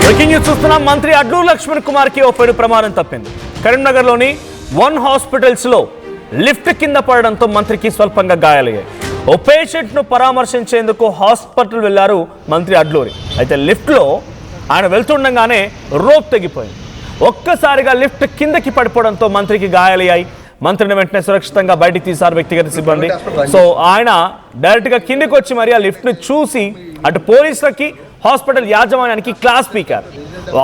Breaking news చూస్తున్నాం. మంత్రి అడ్లూరు లక్ష్మణ్ కుమార్ కి ఓ పెను ప్రమాదం తప్పింది. కరీంనగర్ లోని వన్ హాస్పిటల్స్ లో లిఫ్ట్ కింద పడడంతో మంత్రికి స్వల్పంగా గాయాలయ్యాయి. ఓ పేషెంట్ ను పరామర్శించేందుకు హాస్పిటల్ వెళ్లారు మంత్రి అడ్లూరి. అయితే లిఫ్ట్ లో ఆయన వెళ్తుండగానే రోప్ తెగిపోయింది. ఒక్కసారిగా లిఫ్ట్ కిందకి పడిపోవడంతో మంత్రికి గాయాలయ్యాయి. మంత్రిని వెంటనే సురక్షితంగా బయటికి తీశారు వ్యక్తిగత సిబ్బంది. సో ఆయన డైరెక్ట్ గా కిందికి వచ్చి మరి ఆ లిఫ్ట్ ను చూసి అటు పోలీసులకి హాస్పిటల్ యాజమాన్యానికి క్లాస్ పీకారు.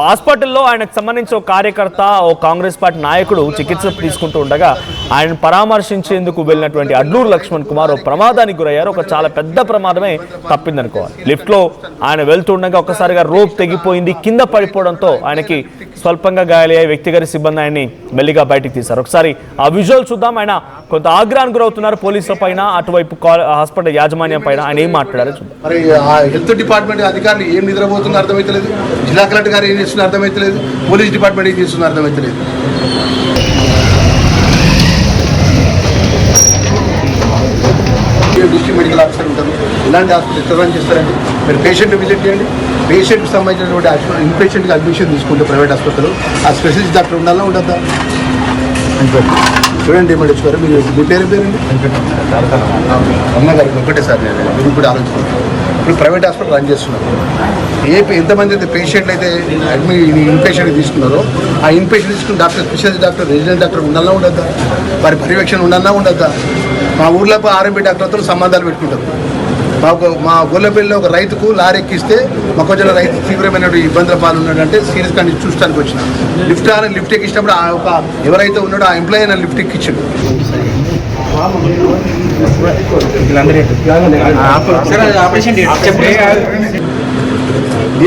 హాస్పిటల్లో ఆయనకు సంబంధించి ఒక కార్యకర్త, ఓ కాంగ్రెస్ పార్టీ నాయకుడు చికిత్స తీసుకుంటూ ఉండగా ఆయన పరామర్శించేందుకు వెళ్ళినటువంటి అడ్లూరు లక్ష్మణ్ కుమార్ ఓ ప్రమాదానికి గురయ్యారు. ఒక చాలా పెద్ద ప్రమాదమే తప్పిందనుకోవాలి. లిఫ్ట్లో ఆయన వెళ్తుండగా ఒక్కసారిగా రోప్ తెగిపోయింది. కింద పడిపోవడంతో ఆయనకి స్వల్పంగా గాయాలయ్యాయి. వ్యక్తిగత సిబ్బంది ఆయన్ని మెల్లిగా బయటికి తీశారు. ఒకసారి ఆ విజువల్ చూద్దాం. ఆయన కొంత ఆగ్రహానికి గురవుతున్నారు పోలీసుల పైన, అటువైపు హాస్పిటల్ యాజమాన్యం పైన. ఆయన ఏం మాట్లాడారో చూద్దాం. మరి హెల్త్ డిపార్ట్మెంట్ అధికారులు ఏం నిద్రపోతుందో అర్థమైతలేదు, జిల్లా కలెక్టర్ గారు ఏం చేస్తున్నా అర్థమైతలేదు, పోలీస్ డిపార్ట్మెంట్ ఏం చేస్తున్నా అర్థమైతలేదు. డిస్ట్రిక్ట్ మెడికల్ ఆఫీసర్ ఉంటారు, ఇలాంటి హాస్పిటల్ రన్ చేస్తారండి. మీరు పేషెంట్ విజిట్ చేయండి. పేషెంట్కి సంబంధించినటువంటి ఇన్పేషెంట్కి అడ్మిషన్ తీసుకుంటే ప్రైవేట్ హాస్పిటల్ ఆ స్పెషలిస్ట్ డాక్టర్ ఉండాలా ఉండద్దా? చూడండి ఏమంటే గారు, మీరు మీ పేరండి అమ్మగారు ఒకటే సార్. మీరు ఇప్పుడు ఆలోచించారు. ఇప్పుడు ప్రైవేట్ హాస్పిటల్ రన్ చేస్తున్నారు. ఎంతమంది అయితే పేషెంట్లు అయితే ఇన్పేషెంట్ తీసుకున్నారో ఆ ఇన్పేషెంట్ తీసుకున్న doctor, specialist doctor, resident doctor ఉండాలా ఉండద్దా? వారి పర్యవేక్షణ ఉండాలా ఉండద్దా? మా ఊర్లో ఆర్ఎంపీ డాక్టర్తో సంబంధాలు పెట్టుకుంటారు. మా గొల్లపల్లిలో ఒక రైతుకు లారీ ఎక్కిస్తే మొక్కజొన్న రైతు తీవ్రమైన ఇబ్బందుల పాలు ఉన్నాడంటే సీరియస్ కండిషన్ చూడడానికి వచ్చిన లిఫ్ట్ ఎక్కించినప్పుడు ఒక ఎవరైతే ఉన్నాడో ఆ ఎంప్లాయీ అయినా లిఫ్ట్ ఎక్కించాడు.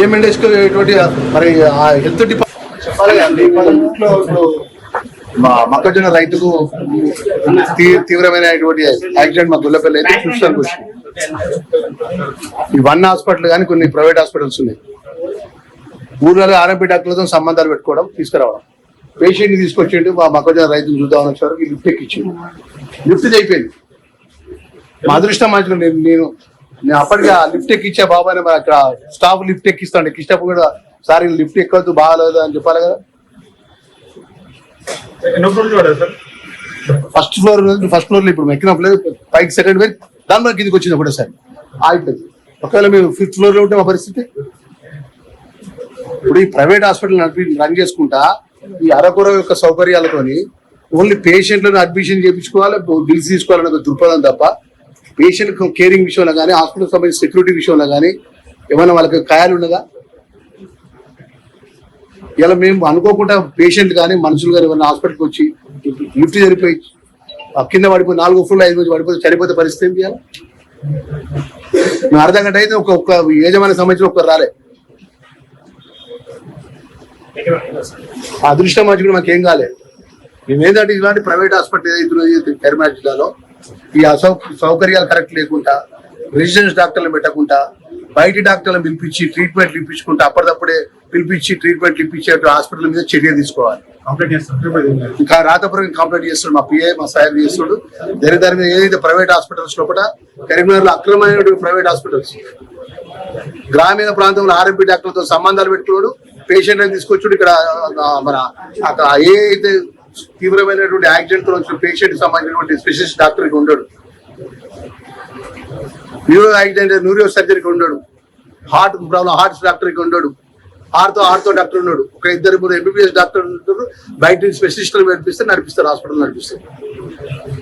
ఏమెండేసుకోటువంటి మరి ఆ హెల్త్ డిపార్ట్మెంట్ చెప్పాలి కదండి. మా మొక్కజొన్న రైతుకు తీవ్రమైనటువంటి యాక్సిడెంట్ మా గొల్లపల్లి అయితే చూడడానికి వచ్చింది. ఈ వన్ హాస్పిటల్ కానీ కొన్ని ప్రైవేట్ హాస్పిటల్స్ ఉన్నాయి. ఊర్లలో ఆర్ఎంపీ డాక్టర్లతో సంబంధాలు పెట్టుకోవడం, తీసుకురావడం. పేషెంట్ని తీసుకొచ్చిండు, మా మొక్కజొన్న రైతులు చూద్దామని వచ్చారు. ఈ లిఫ్ట్ ఎక్కించింది. లిఫ్ట్ అయిపోయింది. మా అదృష్టం మంచిగా నేను అప్పటికి ఆ లిఫ్ట్ ఎక్కిచ్చా బాబాని. మరి అక్కడ స్టాఫ్ లిఫ్ట్ ఎక్కిస్తాను, ఎక్కించినప్పుడు కూడా సార్ లిఫ్ట్ ఎక్కవద్దు బాగాలేదు అని చెప్పాలి కదా. ఫస్ట్ ఫ్లోర్ లో ఇప్పుడు ఎక్కినప్పుడు పైకి సెకండ్ వేర్ దాని కిందకి వచ్చింది ఒకటే సార్ ఆగిపోయింది. ఒకవేళ మేము ఫిఫ్త్ ఫ్లోర్ లో ఉంటే మా పరిస్థితి. ఇప్పుడు ఈ ప్రైవేట్ హాస్పిటల్ రన్ చేసుకుంటా ఈ అరకొర యొక్క సౌకర్యాలతోని ఓన్లీ పేషెంట్లను అడ్మిషన్ చేయించుకోవాలి, బిల్స్ తీసుకోవాలనే ఒక దృక్పథం తప్ప పేషెంట్ కేరింగ్ విషయంలో కానీ, హాస్పిటల్ సంబంధించిన సెక్యూరిటీ విషయంలో కానీ ఏమైనా వాళ్ళకి ఖయాలు ఉన్నదా? ఇలా మేము అనుకోకుండా పేషెంట్ కానీ మనుషులు కానీ ఏమైనా హాస్పిటల్కి వచ్చి లిఫ్ట్ జరిపోయి కింద పడిపోయి 4 ఫ్లోర్లు 5 మంది పడిపోతే చనిపోతే పరిస్థితి ఏం చేయాలి? మేము అర్ధ గంట అయితే ఒక్క యజమానికి సంబంధించిన ఒక్కరు రాలే. అదృష్టం మంచి కూడా మాకేం కాలేదు. మేము ఏంటంటే ఇలాంటి ప్రైవేట్ హాస్పిటల్ ఏదైతే కరీంనగర్ జిల్లాలో ఈ సౌకర్యాలు కరెక్ట్ లేకుండా, రెసిడెన్స్ డాక్టర్లను పెట్టకుండా, బయట డాక్టర్లను పిలిపించి ట్రీట్మెంట్లు ఇప్పించుకుంటా అప్పటిదప్పుడే పిలిపించి ట్రీట్మెంట్ ఇప్పించే హాస్పిటల్ మీద చర్య తీసుకోవాలి. ఇంకా రాతపురం కంప్లైంట్ చేస్తాడు మా పిఐ, మా సాయం చేస్తాడు. దాని మీద ఏదైతే ప్రైవేట్ హాస్పిటల్స్ లోపల కరీంనగర్ లో అక్రమమైన ప్రైవేట్ హాస్పిటల్స్, గ్రామీణ ప్రాంతంలో ఆర్ఎంపీ డాక్టర్లతో సంబంధాలు పెట్టుకున్నాడు, పేషెంట్లను తీసుకొచ్చాడు. ఇక్కడ మన అక్కడ ఏదైతే తీవ్రమైనటువంటి యాక్సిడెంట్ తో వచ్చిన పేషెంట్ సంబంధించినటువంటి స్పెషలిస్ట్ డాక్టర్కి ఉండడు, న్యూరో యాక్సిడెంట్ న్యూరో సర్జరీకి ఉండడు, హార్ట్ ప్రాబ్లం హార్ట్ డాక్టర్కి ఉండడు, ఆర్థో డాక్టర్ ఉన్నాడు. ఒక 2-3 ఎంబీబీఎస్ డాక్టర్ ఉంటారు. బయట స్పెషలిస్టులు నడిపిస్తారు హాస్పిటల్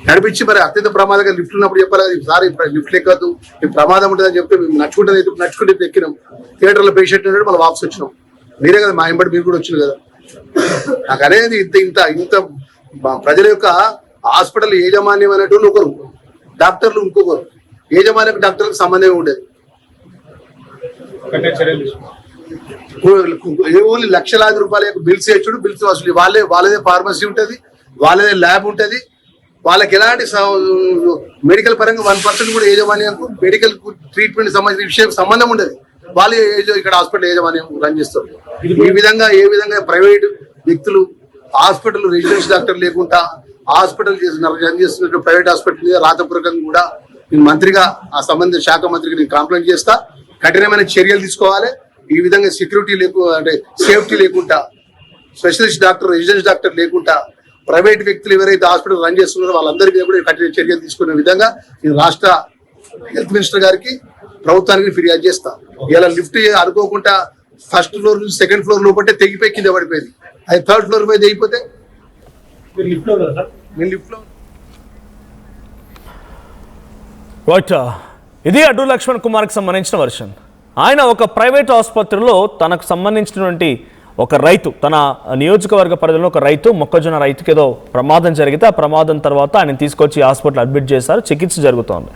నడిపించి మరి అత్యంత ప్రమాదంగా లిఫ్ట్ ఉన్నప్పుడు చెప్పాలి, సార్ లిఫ్ట్ ఎక్కద్దు, ప్రమాదం ఉంటుందని చెప్తే మేము నడుచుకుంటే ఎక్కినాం. థియేటర్లో పేషెంట్ ఉన్నాడు, మళ్ళీ వాపస్ వచ్చినాం. మీరే కదా మా ఎంబడి మీరు కూడా వచ్చింది కదా. నాకు అనేది ఇంత ప్రజల యొక్క హాస్పిటల్ యాజమాన్యం అనేటువంటి ఒకరు, డాక్టర్లు ఇంకొకరు. యాజమాన్యం డాక్టర్లకు సంబంధమే ఉండేది. ఓన్లీ లక్షలాది రూపాయల బిల్స్ వేసుడు, బిల్స్ వసూలు. వాళ్ళదే ఫార్మసీ ఉంటుంది, వాళ్ళదే ల్యాబ్ ఉంటుంది. వాళ్ళకి ఎలాంటి మెడికల్ పరంగా 1% కూడా యాజమాన్యానికి మెడికల్ ట్రీట్మెంట్ సంబంధించిన విషయం సంబంధం ఉండదు. వాళ్ళు ఇక్కడ హాస్పిటల్ యాజమాన్యం రన్ చేస్తారు. ఏ విధంగా ప్రైవేట్ వ్యక్తులు హాస్పిటల్ రెసిడెన్స్ డాక్టర్ లేకుండా హాస్పిటల్ రన్ చేస్తున్న ప్రైవేట్ హాస్పిటల్ మీద రాతపూర్వకంగా కూడా నేను మంత్రిగా ఆ సంబంధిత శాఖ మంత్రికి నేను కంప్లైంట్ చేస్తా. కఠినమైన చర్యలు తీసుకోవాలి. ఈ విధంగా సెక్యూరిటీ అంటే సేఫ్టీ లేకుండా, స్పెషలిస్ట్ డాక్టర్, రెసిడెన్స్ డాక్టర్ లేకుండా ప్రైవేట్ వ్యక్తులు ఎవరైతే హాస్పిటల్ రన్ చేస్తున్నారో వాళ్ళందరి మీద కూడా కఠిన చర్యలు తీసుకునే విధంగా ఈ రాష్ట్ర హెల్త్ మినిస్టర్ గారికి, ప్రభుత్వానికి ఫిర్యాదు చేస్తా. ఇలా లిఫ్ట్ అనుకోకుండా ఫస్ట్ ఫ్లోర్ నుంచి సెకండ్ ఫ్లోర్ లోపంటే తెగిపోయి కింద పడిపోయింది. అది థర్డ్ ఫ్లోర్ మీద తెగిపోతే లిఫ్ట్ లో రైట్. ఇది అడ్డూరి లక్ష్మణ్ కుమార్కి సంబంధించిన వర్షన్. ఆయన ఒక ప్రైవేట్ ఆసుపత్రిలో తనకు సంబంధించినటువంటి ఒక రైతు, తన నియోజకవర్గ పరిధిలో ఒక రైతు, మొక్కజొన్న రైతుకి ఏదో ప్రమాదం జరిగితే ఆ ప్రమాదం తర్వాత ఆయన తీసుకొచ్చి హాస్పిటల్ అడ్మిట్ చేశారు, చికిత్స జరుగుతోంది.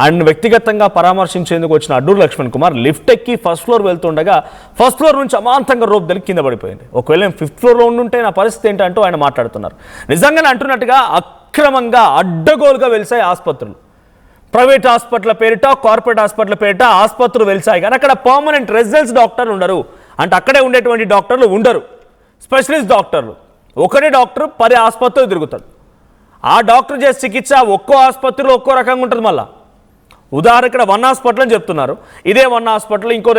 ఆయన వ్యక్తిగతంగా పరామర్శించేందుకు వచ్చిన అడ్డూరి లక్ష్మణ్ కుమార్ లిఫ్ట్ ఎక్కి ఫస్ట్ ఫ్లోర్ వెళ్తుండగా ఫస్ట్ ఫ్లోర్ నుంచి అమాంతంగా రోప్ దొరికి కింద పడిపోయింది. ఒకవేళ ఫిఫ్త్ ఫ్లోర్లో ఉండుంటే నా పరిస్థితి ఏంటంటూ ఆయన మాట్లాడుతున్నారు. నిజంగానే అంటున్నట్టుగా అక్రమంగా అడ్డగోలుగా వెలిసాయి ఆసుపత్రులు. ప్రైవేట్ హాస్పిటల్ పేరిట, కార్పొరేట్ హాస్పిటల్ పేరిట ఆసుపత్రులు వెలిసాయి, కానీ అక్కడ పర్మనెంట్ రెసిడెన్స్ డాక్టర్లు ఉండరు. అంటే అక్కడే ఉండేటువంటి డాక్టర్లు ఉండరు, స్పెషలిస్ట్ డాక్టర్లు. ఒకటే డాక్టర్ 10 ఆసుపత్రులు తిరుగుతాడు. ఆ డాక్టర్ చేసే చికిత్స ఒక్కో ఆసుపత్రిలో ఒక్కో రకంగా ఉంటుంది. మళ్ళీ ఉదాహరణ ఇక్కడ 1 హాస్పిటల్ అని చెప్తున్నారు. ఇదే 1 హాస్పిటల్ ఇంకో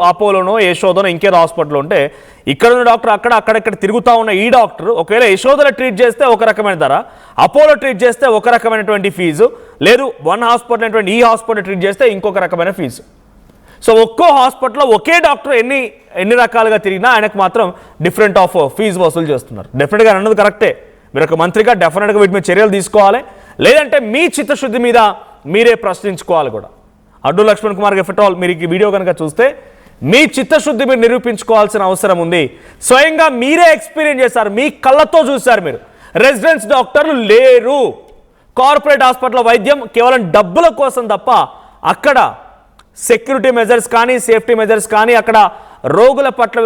అపోలోనో యశోదనో ఇంకేదో హాస్పిటల్ ఉంటే ఇక్కడ ఉన్న డాక్టర్ అక్కడెక్కడ తిరుగుతూ ఉన్న ఈ డాక్టర్ ఒకవేళ యశోదలో ట్రీట్ చేస్తే ఒక రకమైన ధర, అపోలో ట్రీట్ చేస్తే ఒక రకమైనటువంటి ఫీజు, లేదు 1 హాస్పిటల్ అనేటువంటి ఈ హాస్పిటల్ ట్రీట్ చేస్తే ఇంకొక రకమైన ఫీజు. సో ఒక్కో హాస్పిటల్లో ఒకే డాక్టర్ ఎన్ని రకాలుగా తిరిగినా ఆయనకు మాత్రం డిఫరెంట్ ఆఫ్ ఫీజు వసూలు చేస్తున్నారు. డెఫినెట్గా అన్నది కరెక్టే. మీరు ఒక మంత్రిగా డెఫినెట్గా వీటి మీద చర్యలు తీసుకోవాలి, లేదంటే మీ చిత్తశుద్ధి మీద మీరే ప్రశ్నించుకోవాలి కూడా. అడ్డూరి లక్ష్మణ్ కుమార్ ఎఫ్ ఆల్ మీరు ఈ వీడియో కనుక చూస్తే మీ చిత్తశుద్ధి మీరు నిరూపించుకోవాల్సిన అవసరం ఉంది. స్వయంగా మీరే ఎక్స్పీరియన్స్ చేశారు, మీ కళ్ళతో చూశారు. మీరు రెసిడెన్స్ డాక్టర్లు లేరు. కార్పొరేట్ హాస్పిటల్ వైద్యం కేవలం డబ్బుల కోసం తప్ప అక్కడ సెక్యూరిటీ మెజర్స్ కానీ, సేఫ్టీ మెజర్స్ కానీ, అక్కడ రోగుల పట్ల